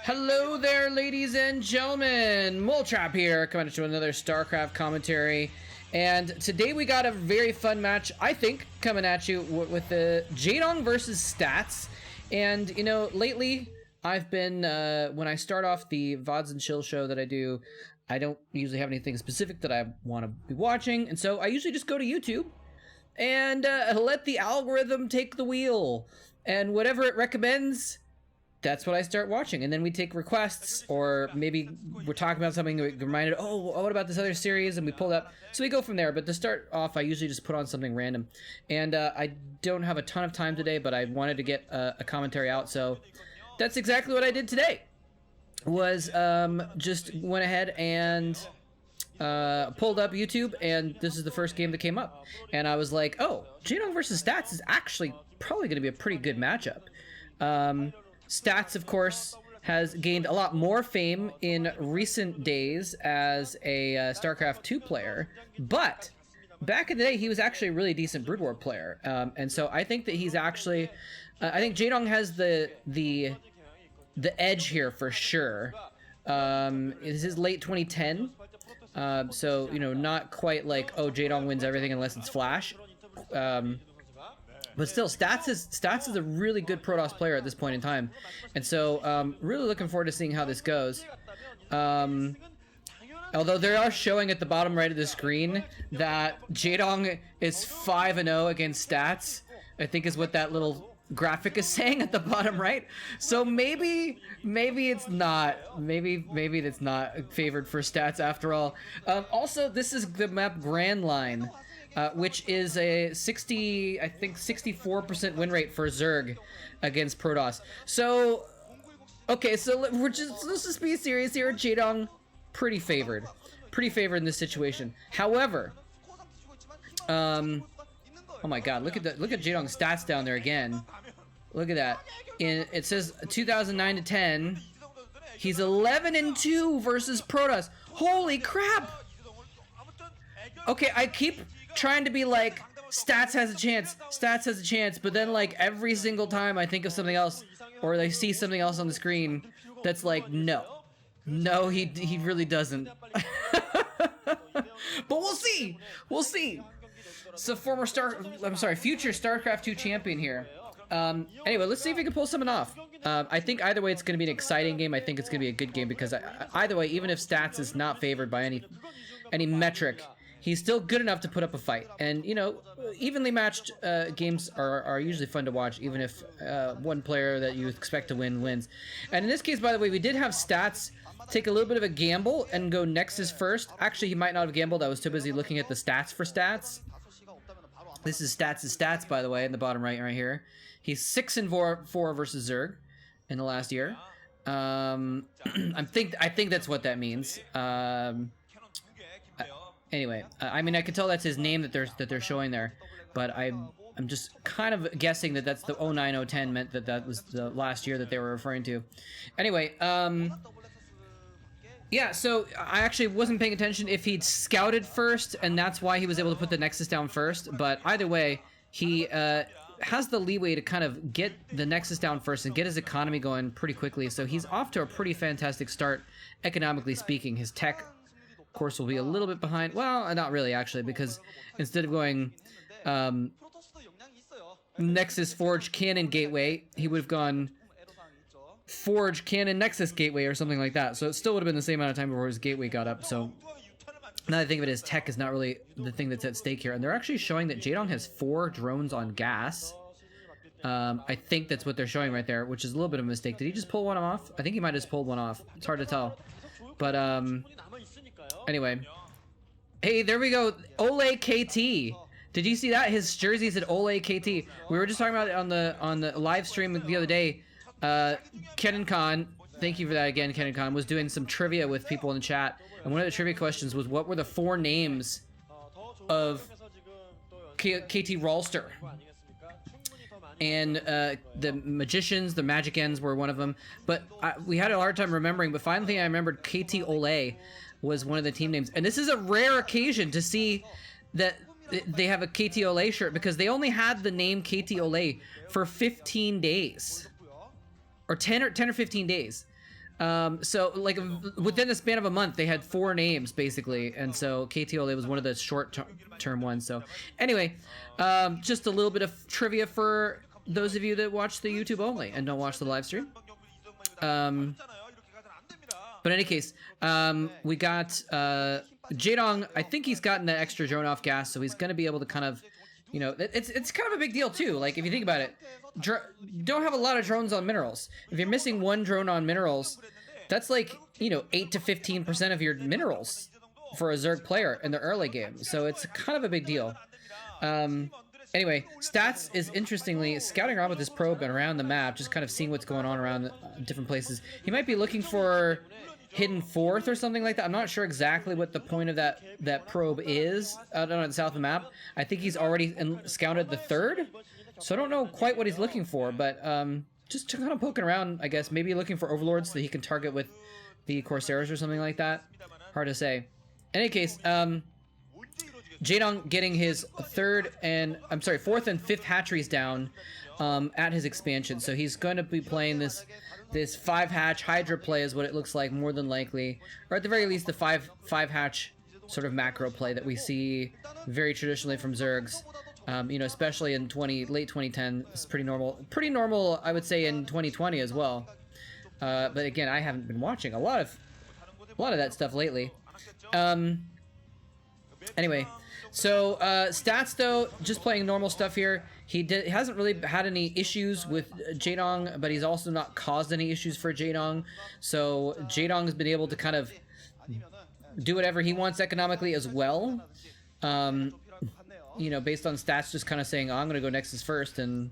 Hello there, ladies and gentlemen. Moletrap here, coming to another StarCraft commentary. And today we got a very fun match, I think, coming at you with the Jaedong versus Stats. And, you know, lately I've been, when I start off the VODs and Chill show that I do, I don't usually have anything specific that I want to be watching. And so I usually just go to YouTube and let the algorithm take the wheel. And whatever it recommends, that's what I start watching. And then we take requests, or maybe we're talking about something, we reminded, oh, what about this other series? And we pull it up. So we go from there. But to start off, I usually just put on something random. And I don't have a ton of time today, but I wanted to get a commentary out. So that's exactly what I did today. Was just went ahead and pulled up YouTube, and this is the first game that came up. And I was like, oh, Jaedong versus Stats is actually probably going to be a pretty good matchup. Stats, of course, has gained a lot more fame in recent days as a StarCraft 2 player, but back in the day, he was actually a really decent Brood War player. And so I think that he's actually, I think Jaedong has the edge here for sure. This is late 2010, so, you know, not quite like, oh, Jaedong wins everything unless it's Flash. But still, Stats is a really good Protoss player at this point in time. And so, really looking forward to seeing how this goes. Although they are showing at the bottom right of the screen that Jaedong is 5-0 against Stats, I think is what that little graphic is saying at the bottom right. So maybe it's not. Maybe it's not favored for Stats after all. Also, this is the map Grand Line, which is a 64% win rate for Zerg against Protoss. So, okay, so let's just be serious here. Jaedong, pretty favored in this situation. However, oh my God, look at Jaedong's stats down there again. Look at that. It says 2009 to 10. He's 11-2 versus Protoss. Holy crap! Okay, I keep trying to be like, Stats has a chance, but then like every single time I think of something else, or I see something else on the screen that's like, no, he really doesn't. But we'll see. So future StarCraft 2 champion here. Anyway, let's see if we can pull something off. I think either way it's going to be an exciting game. I think it's going to be a good game because either way, even if Stats is not favored by any metric, he's still good enough to put up a fight. And, you know, evenly matched games are usually fun to watch, even if one player that you expect to win wins. And in this case, by the way, we did have Stats take a little bit of a gamble and go Nexus first. Actually, he might not have gambled. I was too busy looking at the stats for Stats. This is Stats, by the way, in the bottom right here. He's 6-4 versus Zerg in the last year. I think that's what that means. Anyway, I mean, I could tell that's his name that they're showing there, but I'm just kind of guessing that that's the 09-010 meant that was the last year that they were referring to. Anyway, yeah, so I actually wasn't paying attention if he'd scouted first, and that's why he was able to put the Nexus down first, but either way, he has the leeway to kind of get the Nexus down first and get his economy going pretty quickly, so he's off to a pretty fantastic start, economically speaking. His tech, of course, will be a little bit behind. Well, not really, actually, because instead of going Nexus, Forge, Cannon, Gateway, he would have gone Forge, Cannon, Nexus, Gateway, or something like that. So it still would have been the same amount of time before his Gateway got up. So now that I think of it, his tech is not really the thing that's at stake here. And they're actually showing that Jaedong has 4 drones on gas. I think that's what they're showing right there, which is a little bit of a mistake. Did he just pull one off? I think he might have just pulled one off. It's hard to tell. But anyway, hey, there we go. Ole KT. Did you see that? His jersey said Ole KT. We were just talking about it on the live stream the other day. Kenan Khan, thank you for that again. Kenan Khan was doing some trivia with people in the chat, and one of the trivia questions was, what were the 4 names of KT Rolster? And the magicians, the magic ends were one of them, but we had a hard time remembering. But finally, I remembered KT Ole was one of the team names, and this is a rare occasion to see that they have a KT Ole shirt, because they only had the name KT Ole for 15 days, or 10 or 15 days. So like within the span of a month, they had 4 names basically, and so KT was one of the short-term ones. So anyway, just a little bit of trivia for those of you that watch the YouTube only and don't watch the live stream. But in any case, we got Jaedong. I think he's gotten that extra drone off gas, so he's going to be able to kind of, you know, it's kind of a big deal too. Like if you think about it, don't have a lot of drones on minerals. If you're missing 1 drone on minerals, that's like, you know, 8 to 15% of your minerals for a Zerg player in the early game. So it's kind of a big deal. Anyway, Stats is interestingly scouting around with his probe and around the map, just kind of seeing what's going on around different places. He might be looking for hidden 4th or something like that. I'm not sure exactly what the point of that probe is out on the south of the map. I think he's already scouted the 3rd, so I don't know quite what he's looking for, but just kind of poking around, I guess. Maybe looking for overlords that he can target with the Corsairs or something like that. Hard to say. In any case, Jaedong getting his 4th and 5th hatcheries down at his expansion, so he's going to be playing this 5-hatch Hydra play is what it looks like, more than likely, or at the very least the 5-hatch sort of macro play that we see very traditionally from Zergs. You know, especially in late 2010, it's pretty normal, I would say, in 2020 as well. But again, I haven't been watching a lot of that stuff lately. Anyway, so Stats though, just playing normal stuff here. He hasn't really had any issues with Jaedong, but he's also not caused any issues for Jaedong. So Jaedong has been able to kind of do whatever he wants economically as well. You know, based on Stats just kind of saying, oh, I'm going to go Nexus first, and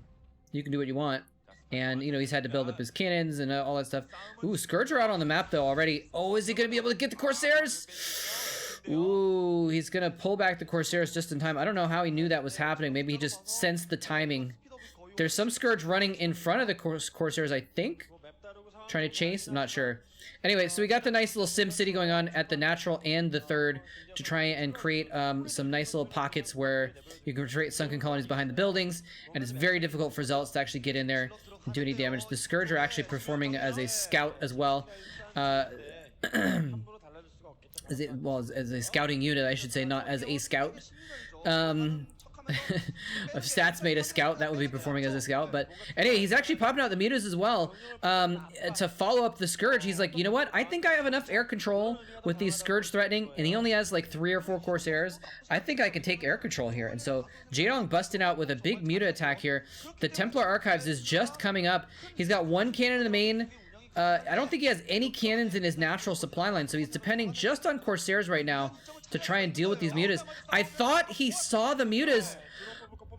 you can do what you want. And, you know, he's had to build up his cannons and all that stuff. Ooh, Scourge are out on the map, though, already. Oh, is he going to be able to get the Corsairs? Ooh, he's going to pull back the Corsairs just in time. I don't know how he knew that was happening. Maybe he just sensed the timing. There's some Scourge running in front of the Corsairs, I think. Trying to chase? I'm not sure. Anyway, so we got the nice little Sim City going on at the natural and the 3rd to try and create some nice little pockets where you can create sunken colonies behind the buildings, and it's very difficult for Zealots to actually get in there and do any damage. The Scourge are actually performing as a scout as well. As a scouting unit, I should say, not as a scout. If Stats made a scout, that would be performing as a scout. But anyway, he's actually popping out the mutas as well to follow up the Scourge. He's like, you know what? I think I have enough air control with these Scourge threatening, and he only has like 3 or 4 Corsairs. I think I can take air control here. And so Jaedong busting out with a big muta attack here. The Templar Archives is just coming up. He's got 1 cannon in the main. I don't think he has any cannons in his natural supply line, so he's depending just on Corsairs right now to try and deal with these mutas. I thought he saw the mutas.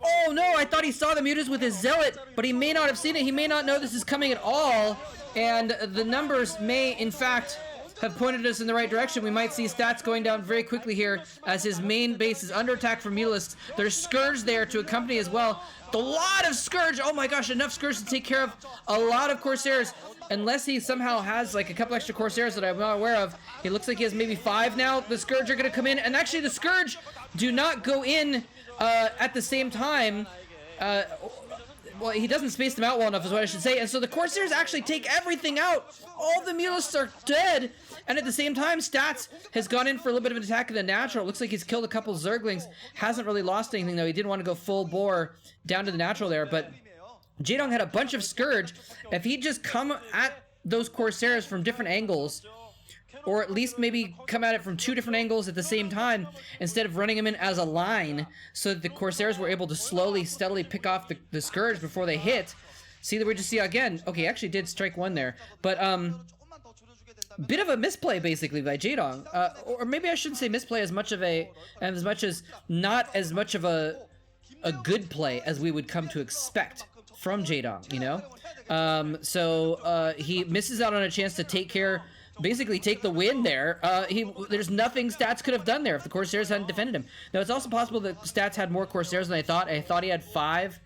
Oh no, I thought he saw the mutas with his Zealot, but he may not have seen it. He may not know this is coming at all, and the numbers may, in fact, have pointed us in the right direction. We might see Stats going down very quickly here as his main base is under attack from Mutalisks. There's Scourge there to accompany as well. A lot of Scourge! Oh my gosh, enough Scourge to take care of a lot of Corsairs. Unless he somehow has like a couple extra Corsairs that I'm not aware of. He looks like he has maybe 5 now. The Scourge are going to come in, and actually the Scourge do not go in at the same time. Well, he doesn't space them out well enough is what I should say. And so the Corsairs actually take everything out. All the Mutalisks are dead. And at the same time, Stats has gone in for a little bit of an attack in the natural. It looks like he's killed a couple Zerglings. Hasn't really lost anything, though. He didn't want to go full bore down to the natural there, but Jaedong had a bunch of Scourge. If he'd just come at those Corsairs from different angles, or at least maybe come at it from 2 different angles at the same time, instead of running them in as a line, so that the Corsairs were able to slowly, steadily pick off the Scourge before they hit. See, that we just see again, okay, actually did strike 1 there, but bit of a misplay basically by Jaedong, or maybe I shouldn't say misplay as much as not as much of a good play as we would come to expect from Jaedong, you know? So he misses out on a chance to take the win there. There's nothing Stats could have done there if the Corsairs hadn't defended him. Now, it's also possible that Stats had more Corsairs than I thought. I thought he had 5.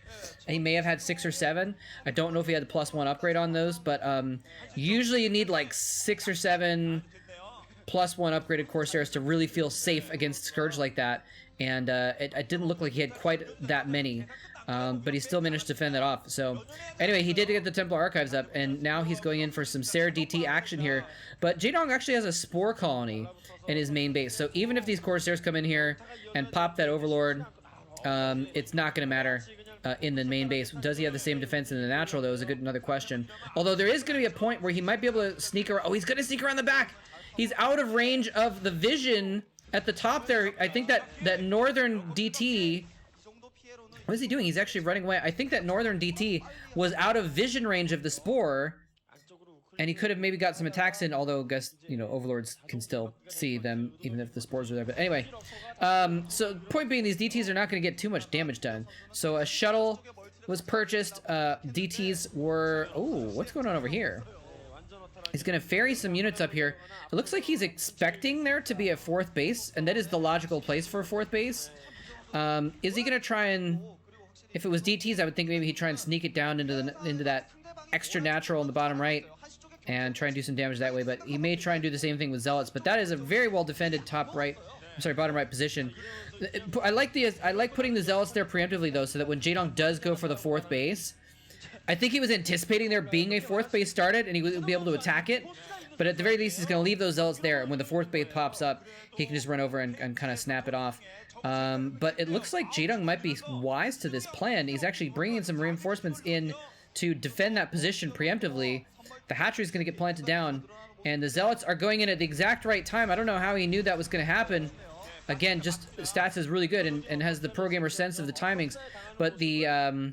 He may have had 6 or 7. I don't know if he had the +1 upgrade on those, but usually you need like 6 or 7 +1 upgraded Corsairs to really feel safe against Scourge like that. And it didn't look like he had quite that many. But he still managed to fend that off. So anyway, he did get the Templar Archives up, and now he's going in for some Sarah DT action here. But Jaedong actually has a Spore Colony in his main base, so even if these Corsairs come in here and pop that Overlord, it's not going to matter in the main base. Does he have the same defense in the natural, though, is another question. Although there is going to be a point where he might be able to sneak around. Oh, he's going to sneak around the back. He's out of range of the vision at the top there. I think that northern DT... What is he doing? He's actually running away. I think that northern DT was out of vision range of the Spore, and he could have maybe got some attacks in, although I guess, you know, Overlords can still see them even if the Spores are there. But anyway, so point being, these DTs are not going to get too much damage done. So a shuttle was purchased. DTs were... Oh, what's going on over here? He's going to ferry some units up here. It looks like he's expecting there to be a 4th base, and that is the logical place for a 4th base. Is he going to try and... If it was DTs, I would think maybe he'd try and sneak it down into that extra natural in the bottom right and try and do some damage that way. But he may try and do the same thing with Zealots. But that is a very well defended bottom right position. I like putting the Zealots there preemptively, though, so that when Jaedong does go for the 4th base, I think he was anticipating there being a 4th base started and he would be able to attack it. But at the very least, he's going to leave those Zealots there, and when the 4th base pops up, he can just run over and kind of snap it off. But it looks like Jaedong might be wise to this plan. He's actually bringing some reinforcements in to defend that position preemptively. The hatchery is going to get planted down, and the Zealots are going in at the exact right time. I don't know how he knew that was going to happen. Again, just stats is really good and has the pro gamer sense of the timings. But the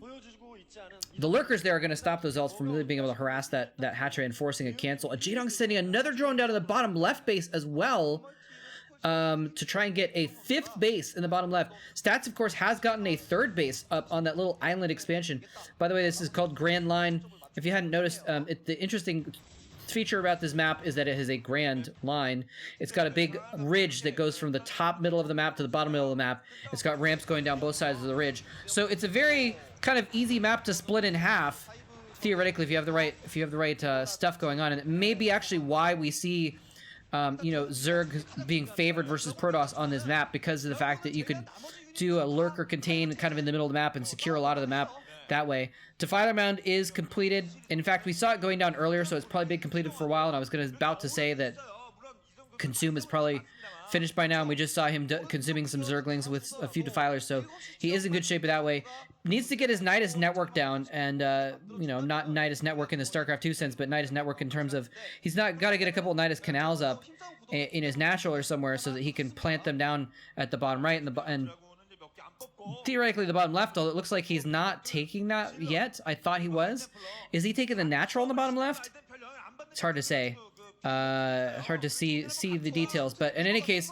lurkers there are going to stop those Zealots from really being able to harass that hatchery and forcing a cancel. Jaedong sending another drone down to the bottom left base as well, to try and get a 5th base in the bottom left. Stats, of course, has gotten a 3rd base up on that little island expansion. By the way, this is called Grand Line. If you hadn't noticed, the interesting feature about this map is that it has a grand line. It's got a big ridge that goes from the top middle of the map to the bottom middle of the map. It's got ramps going down both sides of the ridge. So it's a very kind of easy map to split in half, theoretically, if you have the right stuff going on. And it may be actually why we see you know, Zerg being favored versus Protoss on this map, because of the fact that you could do a lurker contain kind of in the middle of the map and secure a lot of the map that way. Defiler Mound is completed. In fact, we saw it going down earlier, so it's probably been completed for a while, and I was about to say that Consume is probably finished by now, and we just saw him consuming some Zerglings with a few Defilers, so he is in good shape that way. Needs to get his Nidus network down, and, you know, not Nidus network in the StarCraft 2 sense, but Nidus network in terms of he's not got to get a couple of Nidus canals up in his natural or somewhere so that he can plant them down at the bottom right and theoretically the bottom left, although it looks like he's not taking that yet. I thought he was. Is he taking the natural on the bottom left? It's hard to say. Hard to see the details, but in any case,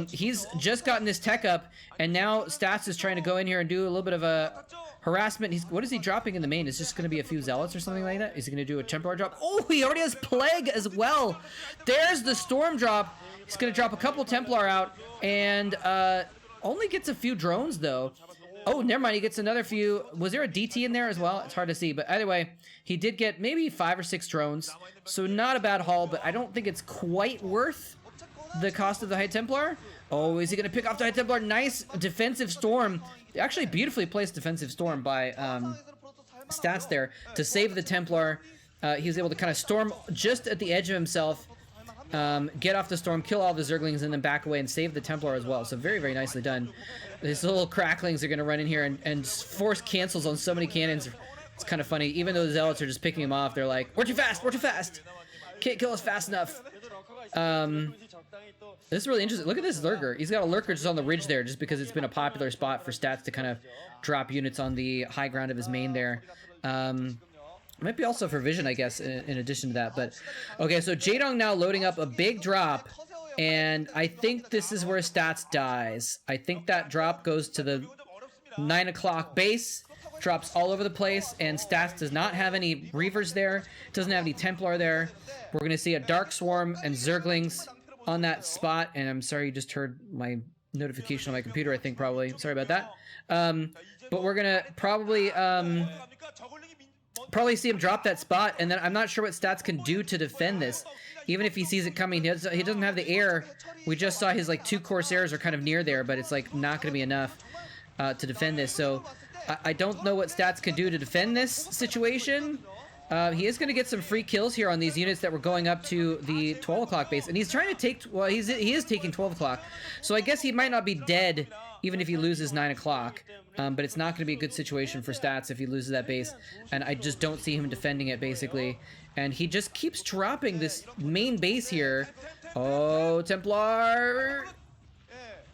he's just gotten this tech up, and now Stats is trying to go in here and do a little bit of a harassment. What is he dropping in the main? Is just going to be a few Zealots or something like that? Is he going to do a Templar drop? Oh, he already has Plague as well. There's the Storm drop. He's going to drop a couple Templar out, and only gets a few drones, though. Oh, never mind. He gets another few. Was there a DT in there as well? It's hard to see. But either way, he did get maybe 5 or 6 drones. So not a bad haul, but I don't think it's quite worth the cost of the High Templar. Oh, is he going to pick off the High Templar? Nice defensive storm. Actually, beautifully placed defensive storm by Stats there to save the Templar. He was able to kind of storm just at the edge of himself, get off the storm, kill all the Zerglings, and then back away and save the Templar as well. So very, very nicely done. These little cracklings are going to run in here and force cancels on so many cannons. It's kind of funny. Even though the Zealots are just picking them off, they're like, we're too fast, we're too fast. Can't kill us fast enough. This is really interesting. Look at this lurker. He's got a lurker just on the ridge there just because it's been a popular spot for Stats to kind of drop units on the high ground of his main there. Might be also for vision, I guess, in addition to that. But okay, so Jaedong now loading up a big drop, and I think this is where Stats dies. I think that drop goes to the 9 o'clock base, drops all over the place, and Stats does not have any Reavers there, doesn't have any Templar there. We're going to see a Dark Swarm and Zerglings on that spot, and I'm sorry you just heard my notification on my computer, I think, probably. Sorry about that. But we're going to probably see him drop that spot, and then I'm not sure what Stats can do to defend this. Even if he sees it coming, he doesn't have the air. We just saw his, like, 2 Corsairs are kind of near there, but it's, like, not going to be enough to defend this. So I don't know what Stats could do to defend this situation. He is going to get some free kills here on these units that were going up to the 12 o'clock base. And he's trying to take... Well, he is taking 12 o'clock. So I guess he might not be dead even if he loses 9 o'clock. But it's not going to be a good situation for Stats if he loses that base. And I just don't see him defending it, basically. And he just keeps dropping this main base here. Oh, Templar...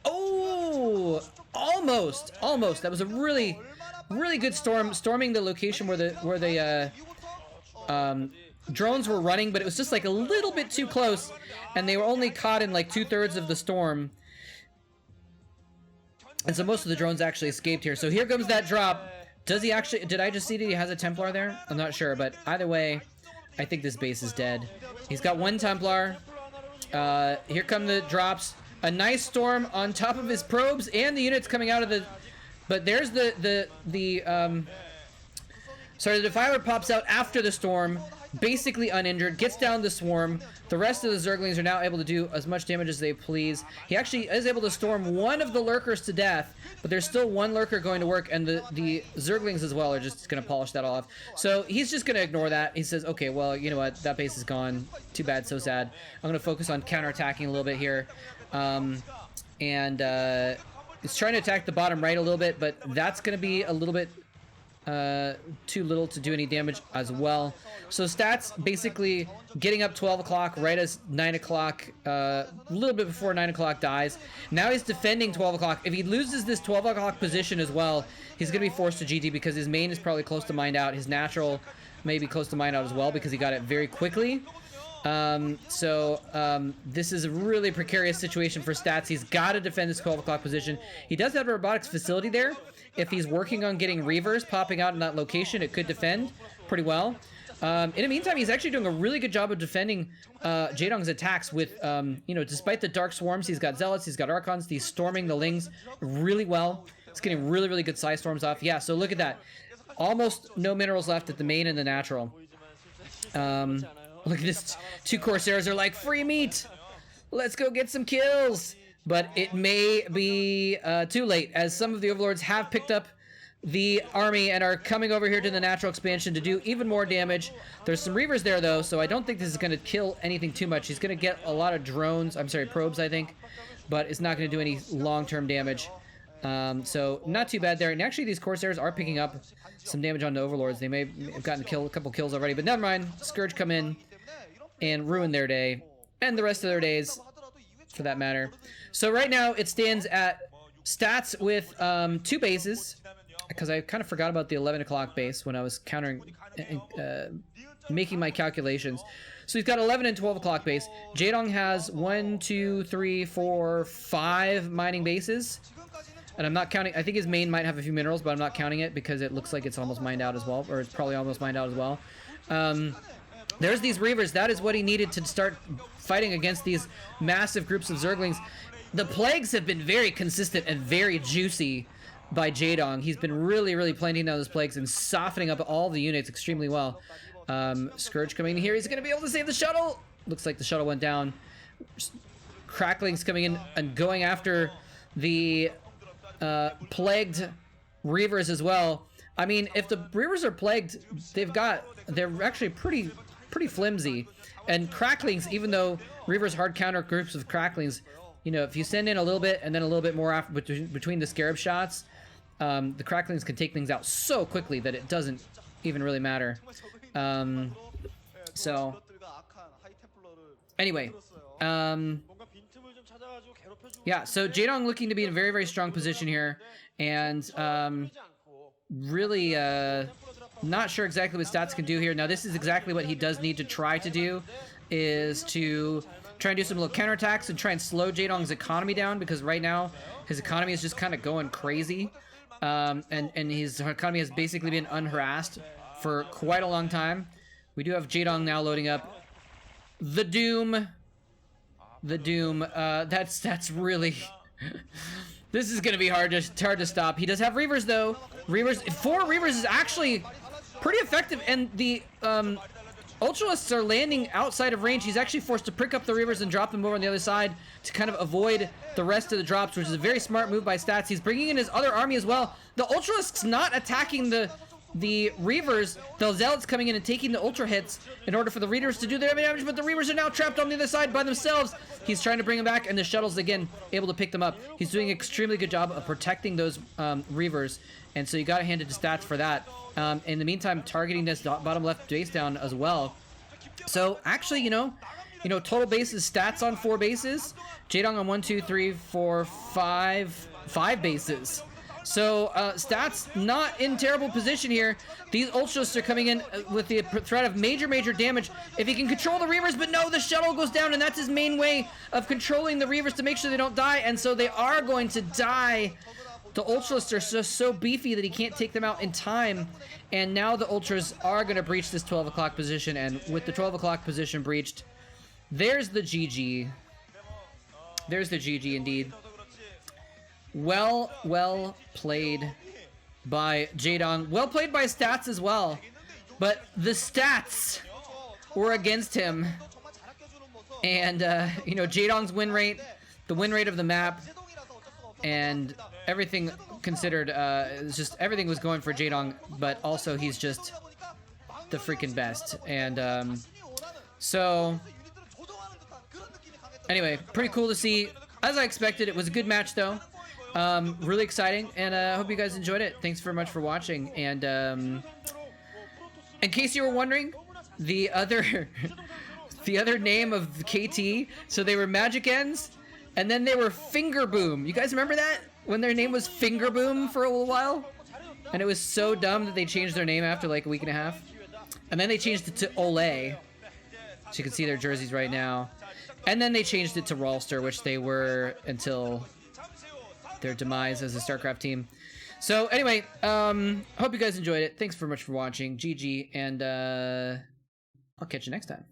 Oh! Almost! Almost! That was a really good storming the location where the drones were running, but it was just like a little bit too close, and they were only caught in like 2/3 of the storm. And so most of the drones actually escaped here. So here comes that drop. Does he actually... Did I just see that he has a Templar there? I'm not sure, but either way, I think this base is dead. He's got 1 Templar. Here come the drops. A nice storm on top of his probes and the units coming out of the... But there's the Defiler pops out after the storm, basically uninjured, gets down the swarm. The rest of the Zerglings are now able to do as much damage as they please. He actually is able to storm one of the lurkers to death, but there's still 1 lurker going to work, and the Zerglings as well are just going to polish that all off. So he's just going to ignore that. He says, okay, well, you know what? That base is gone. Too bad, so sad. I'm going to focus on counterattacking a little bit here. He's trying to attack the bottom right a little bit, but that's going to be a little bit too little to do any damage as well. So Stats basically getting up 12 o'clock right as 9 o'clock, a little bit before 9 o'clock dies. Now he's defending 12 o'clock. If he loses this 12 o'clock position as well, he's going to be forced to GG because his main is probably close to mined out. His natural may be close to mined out as well because he got it very quickly. This is a really precarious situation for Stats. He's got to defend this 12 o'clock position. He does have a robotics facility there. If he's working on getting Reavers popping out in that location, it could defend pretty well. In the meantime, he's actually doing a really good job of defending Jaedong's attacks with, you know, despite the Dark Swarms, he's got Zealots, he's got Archons, he's storming the Lings really well. He's getting really good Psy Storms off. Yeah, so look at that. Almost no minerals left at the main and the natural. Look at this. 2 Corsairs are like, free meat! Let's go get some kills! But it may be too late, as some of the Overlords have picked up the army and are coming over here to the natural expansion to do even more damage. There's some Reavers there, though, so I don't think this is going to kill anything too much. He's going to get a lot of drones, I'm sorry, probes, I think, but it's not going to do any long-term damage. So not too bad there. And actually, these Corsairs are picking up some damage on the Overlords. They may have gotten a couple kills already, but never mind. Scourge come in and ruin their day, and the rest of their days, for that matter. So right now, it stands at Stats with 2 bases, because I kind of forgot about the 11 o'clock base when I was making my calculations. So he's got 11 and 12 o'clock base. Jaedong has 1, 2, 3, 4, 5 mining bases. And I'm not counting, I think his main might have a few minerals, but I'm not counting it because it looks like it's almost mined out as well, or it's probably almost mined out as well. There's these Reavers. That is what he needed to start fighting against these massive groups of Zerglings. The Plagues have been very consistent and very juicy by Jaedong. He's been really planting down those Plagues and softening up all the units extremely well. Scourge coming in here. He's going to be able to save the shuttle. Looks like the shuttle went down. Cracklings coming in and going after the plagued Reavers as well. I mean, if the Reavers are plagued, they're actually pretty flimsy. And Cracklings, even though Reavers hard counter groups of Cracklings, you know, if you send in a little bit and then a little bit more after between the Scarab shots, the Cracklings can take things out so quickly that it doesn't even really matter. So anyway, yeah, so Jaedong looking to be in a very strong position here, and really not sure exactly what Stats can do here. Now this is exactly what he does need to try to do, is to try and do some little counterattacks and try and slow Jaedong's economy down, because right now his economy is just kind of going crazy, and his economy has basically been unharassed for quite a long time. We do have Jaedong now loading up the Doom. That's really this is gonna be hard to stop. He does have Reavers though. 4 Reavers is actually pretty effective, and the Ultralists are landing outside of range. He's actually forced to prick up the Reavers and drop them over on the other side to kind of avoid the rest of the drops, which is a very smart move by Stats. He's bringing in his other army as well. The Ultralisks not attacking the Reavers. The Zealots coming in and taking the Ultra hits in order for the Reavers to do their damage, but the Reavers are now trapped on the other side by themselves. He's trying to bring them back, and the Shuttle's again able to pick them up. He's doing an extremely good job of protecting those Reavers, and so you gotta hand it to Stats for that. In the meantime, targeting this bottom left base down as well. So actually, you know, total bases, Stats on 4 bases, Jaedong on 1, 2, 3, 4, 5 bases. So Stats not in terrible position here. These Ultras are coming in with the threat of major damage if he can control the Reavers, but no, the Shuttle goes down, and that's his main way of controlling the Reavers to make sure they don't die, and so they are going to die. The Ultras are just so beefy that he can't take them out in time, and now the Ultras are going to breach this 12 o'clock position, and with the 12 o'clock position breached, there's the GG. There's the GG indeed. Well played by Jaedong. Well played by Stats as well, but the Stats were against him, and you know, Jaedong's win rate, the win rate of the map, and everything considered, it's just everything was going for Jaedong, but also he's just the freaking best. And so anyway, pretty cool to see. As I expected, it was a good match though. Really exciting, and I hope you guys enjoyed it. Thanks very much for watching. And in case you were wondering, the other name of KT, so they were Magic Ends, and then they were Finger Boom. You guys remember that? When their name was Finger Boom for a little while? And it was so dumb that they changed their name after like a week and a half. And then they changed it to Olay. So you can see their jerseys right now. And then they changed it to Rawlster, which they were until their demise as a StarCraft team. So anyway, hope you guys enjoyed it. Thanks very much for watching. GG, and I'll catch you next time.